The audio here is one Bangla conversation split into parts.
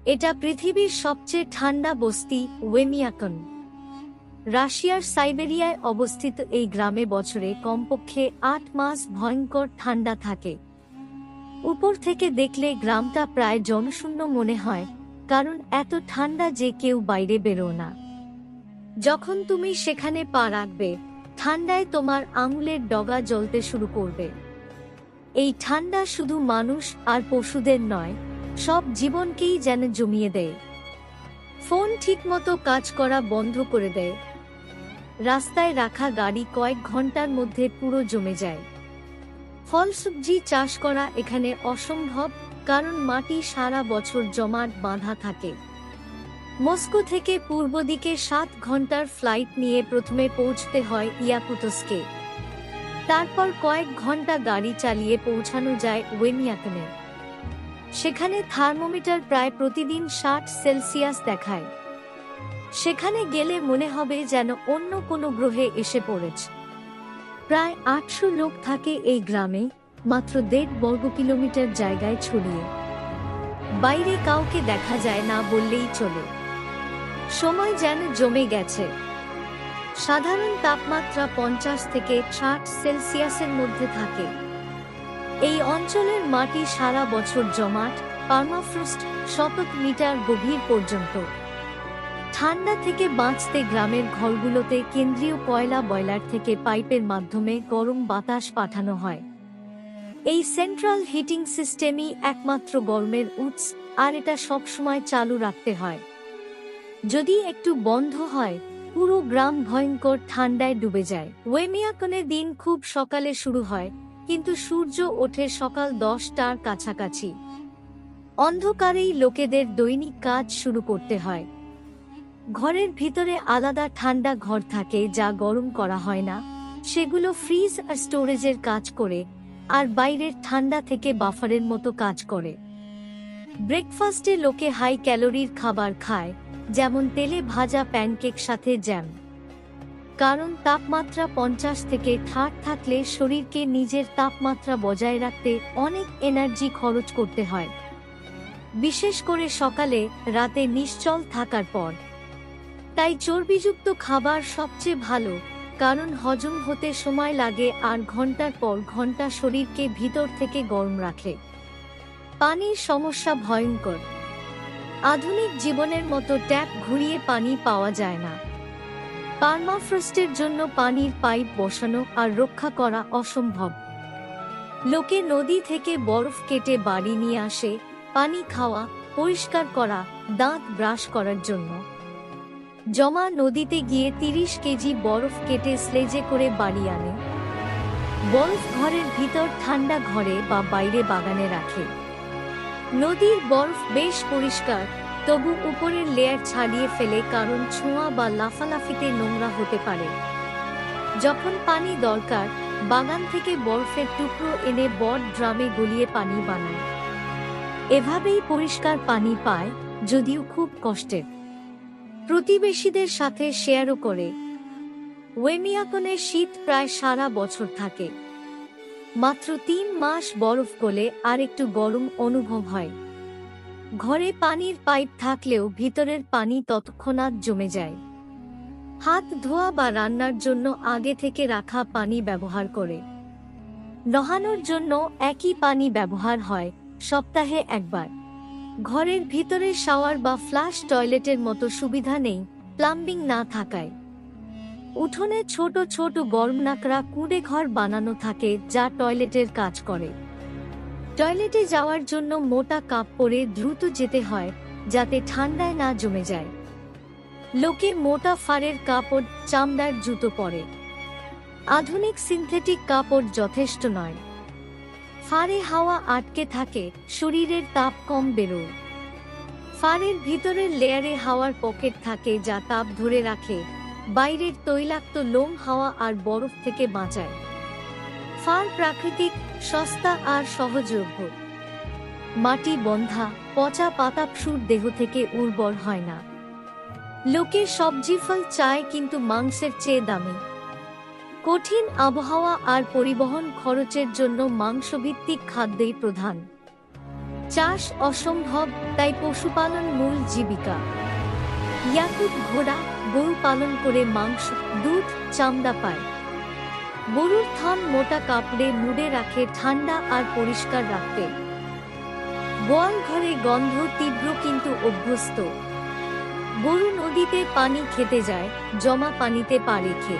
এটা পৃথিবীর সবচেয়ে ঠান্ডা বস্তি ওয়েমিয়াকন। রাশিয়ার সাইবেরিয়ায় অবস্থিত এই গ্রামে বছরে কমপক্ষে ৮ মাস ভয়ঙ্কর ঠান্ডা থাকে। উপর থেকে দেখলে গ্রামটা প্রায় জনশূন্য মনে হয়, কারণ এত ঠান্ডা যে কেউ বাইরে বেরো না। যখন তুমি সেখানে পা রাখবে, ঠান্ডায় তোমার আঙুলের ডগা জ্বলতে শুরু করবে। এই ঠান্ডা শুধু মানুষ আর পশুদের নয়, সব জীবনকেই যেন জমিয়ে দেয়। ফোন ঠিকমতো কাজ করা বন্ধ করে দেয়। রাস্তায় রাখা গাড়ি কয়েক ঘন্টার মধ্যে পুরো জমে যায়। ফলসবজি চাষ করা এখানে অসম্ভব, কারণ মাটি সারা বছর জমাট বাঁধা থাকে। মস্কো থেকে পূর্ব দিকে 7 ঘন্টার ফ্লাইট নিয়ে প্রথমে পৌঁছতে হয় ইয়াকুতস্কে। তারপর কয়েক ঘন্টা গাড়ি চালিয়ে পৌঁছানো যায় ওয়েমিয়াকনে। সেখানে থার্মোমিটার প্রায় প্রতিদিন 60 সেলসিয়াস দেখায়। সেখানে গেলে মনে হবে যেন অন্য কোনো গ্রহে এসে পড়েছে। প্রায় 800 লোক থাকে এই গ্রামে, মাত্র 1.5 বর্গ কিলোমিটার জায়গায় ছড়িয়ে। বাইরে কাউকে দেখা যায় না বললেই চলে। সময় যেন জমে গেছে। সাধারণ তাপমাত্রা 50 থেকে 60 সেলসিয়াসের মধ্যে থাকে। এই অঞ্চলের মাটি সারা বছর জমাট, পার্মাফ্রস্ট, শত মিটার গভীর পর্যন্ত। ঠান্ডা থেকে বাঁচতে গ্রামের ঘরগুলোতে কেন্দ্রীয় কয়লা বয়লার থেকে পাইপের মাধ্যমে গরম বাতাস পাঠানো হয়। এই সেন্ট্রাল হিটিং সিস্টেমই একমাত্র গরমের উৎস, আর এটা সবসময় চালু রাখতে হয়। যদি একটু বন্ধ হয়, পুরো গ্রাম ভয়ঙ্কর ঠান্ডায় ডুবে যায়। ওয়েমিয়াকনে দিন খুব সকালে শুরু হয়, কিন্তু সূর্য ওঠে সকাল 10টার কাছাকাছি। অন্ধকারেই লোকেদের দৈনিক কাজ শুরু করতে হয়। ঘরের ভিতরে আলাদা ঠান্ডা ঘর থাকে যা গরম করা হয় না, সেগুলো ফ্রিজ আর স্টোরেজের কাজ করে, আর বাইরের ঠান্ডা থেকে বাফারের মতো কাজ করে। ব্রেকফাস্টে লোকে হাই ক্যালোরির খাবার খায়, যেমন তেলে ভাজা প্যানকেক সাথে জ্যাম। কারণ তাপমাত্রা 50 থেকে 60 থাকলে শরীরকে নিজের তাপমাত্রা বজায় রাখতে অনেক এনার্জি খরচ করতে হয়, বিশেষ করে সকালে, রাতে নিশ্চল থাকার পর। তাই চর্বিযুক্ত খাবার সবচেয়ে ভালো, কারণ হজম হতে সময় লাগে আর ঘন্টার পর ঘন্টা শরীরকে ভিতর থেকে গরম রাখে। পানির সমস্যা ভয়ঙ্কর। আধুনিক জীবনের মতো ট্যাপ ঘুরিয়ে পানি পাওয়া যায় না। পার্মাফ্রস্টের জন্য পানির পাইপ বসানো আর রক্ষা করা অসম্ভব। লোকে নদী থেকে বরফ কেটে বাড়ি নিয়ে আসে, পানি খাওয়া, পরিষ্কার করা, দাঁত ব্রাশ করার জন্য। জমা নদীতে গিয়ে 30 কেজি বরফ কেটে স্লেজে করে বাড়ি আনে। বরফ ঘরের ভিতর ঠান্ডা ঘরে বা বাইরে বাগানে রাখে। নদীর বরফ বেশ পরিষ্কার, তবু উপরের লেয়ার ছাড়িয়ে ফেলে, কারণ ছোঁয়া বা লাফালাফিতে নোংরা হতে পারে। যখন পানি দরকার, বাগান থেকে বরফের টুকরো এনে বড় ড্রামে গলিয়ে পানি বানায়। এভাবেই পরিষ্কার পানি পায়, যদিও খুব কষ্টের। প্রতিবেশীদের সাথে শেয়ারও করে। ওয়েমিয়াকনে শীত প্রায় সারা বছর থাকে। মাত্র 3 মাস বরফ গলে আর একটু গরম অনুভব হয়। ঘরে পানির পাইপ থাকলেও ভিতরের পানি তৎক্ষণাৎ জমে যায়। হাত ধোয়া বা রান্নার জন্য আগে থেকে রাখা পানি ব্যবহার করে। নহানোর জন্য একই পানি ব্যবহার হয়, সপ্তাহে একবার। ঘরের ভিতরে শাওয়ার বা ফ্লাশ টয়লেটের মতো সুবিধা নেই, প্লাম্বিং না থাকায়। উঠোনে ছোট ছোট গরমনাকড়া কুঁড়ে ঘর বানানো থাকে, যা টয়লেটের কাজ করে। টয়লেটে যাওয়ার জন্য মোটা কাপ পরে দ্রুত যেতে হয়, যাতে ঠান্ডায় না জমে যায়। লোকে মোটা ফারের কাপড়, চামড়ার জুতো পরে। আধুনিক সিনথেটিক কাপড় যথেষ্ট নয়। ফারে হাওয়া আটকে থাকে, শরীরের তাপ কম বেরোয়। ফারের ভিতরের লেয়ারে হাওয়ার পকেট থাকে যা তাপ ধরে রাখে, বাইরের তৈলাক্ত লোম হাওয়া আর বরফ থেকে বাঁচায়। ফার প্রাকৃতিক, সস্তা আর সহজলভ্য। মাটি বন্ধা, পচা পাতা পশুর দেহ থেকে উর্বর হয় না। লোকে সবজি ফল চায়, কিন্তু মাংসের চেয়ে দামি। কঠিন আবহাওয়া আর পরিবহন খরচের জন্য মাংসভিত্তিক খাদ্যই প্রধান। চাষ অসম্ভব, তাই পশুপালন মূল জীবিকা। ইয়াকুত ঘোড়া গরু পালন করে মাংস, দুধ, চামড়া পায়। গরুর থন মোটা কাপড়ে মুড়ে রাখে ঠান্ডা আর পরিষ্কার রাখতে। গোয়াল ঘরে গন্ধ তীব্র কিন্তু অভ্যস্ত। গরু নদীতে পানি খেতে যায়, জমা পানিতে পা রেখে।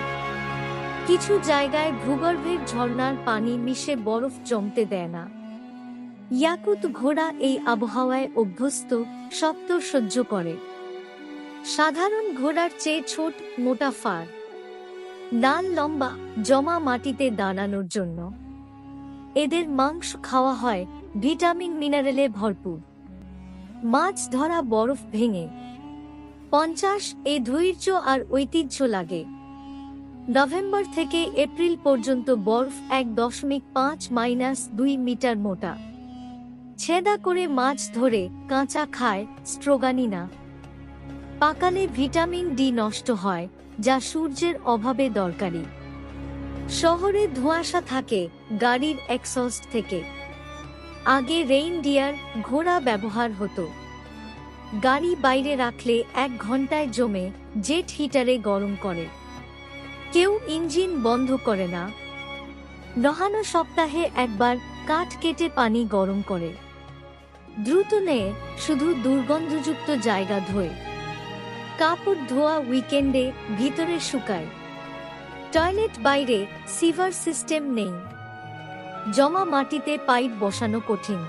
কিছু জায়গায় ভূগর্ভের ঝর্ণার পানি মিশে বরফ জমতে দেয় না। ইয়াকুত ঘোড়া এই আবহাওয়ায় অভ্যস্ত, শক্ত সহ্য করে। সাধারণ ঘোড়ার চেয়ে ছোট, মোটা ফার, ডাল লম্বা, জমা মাটিতে দাঁড়ানোর জন্য। এদের মাংস খাওয়া হয়, ভিটামিন মিনারেলে ভরপুর। মাছ ধরা বরফ ভেঙে 50 এ ধৈর্য আর ঐতিহ্য লাগে। নভেম্বর থেকে এপ্রিল পর্যন্ত বরফ 1.5-2 মিটার মোটা। ছেদা করে মাছ ধরে কাঁচা খায়, স্ট্রোগানি না। পাকালে ভিটামিন ডি নষ্ট হয়, যা সূর্যের অভাবে দরকারি। শহরে ধোঁয়াশা থাকে গাড়ির এক্সস্ট থেকে। আগে রেইনডিয়ার, ঘোড়া ব্যবহার হতো। গাড়ি বাইরে রাখলে 1 ঘন্টায় জমে জেট হিটারে গরম করে। কেউ ইঞ্জিন বন্ধ করে না। নহানো সপ্তাহে একবার কাঠ কেটে পানি গরম করে। দ্রুত নেয়, শুধু দুর্গন্ধযুক্ত জায়গা ধোয়। কাপড় ধোয়া উইকেন্ডে, ভিতরে শুকায়। টয়লেট বাইরে, সিভার সিস্টেম নেই। জমা মাটিতে পাইপ বসানো কঠিন।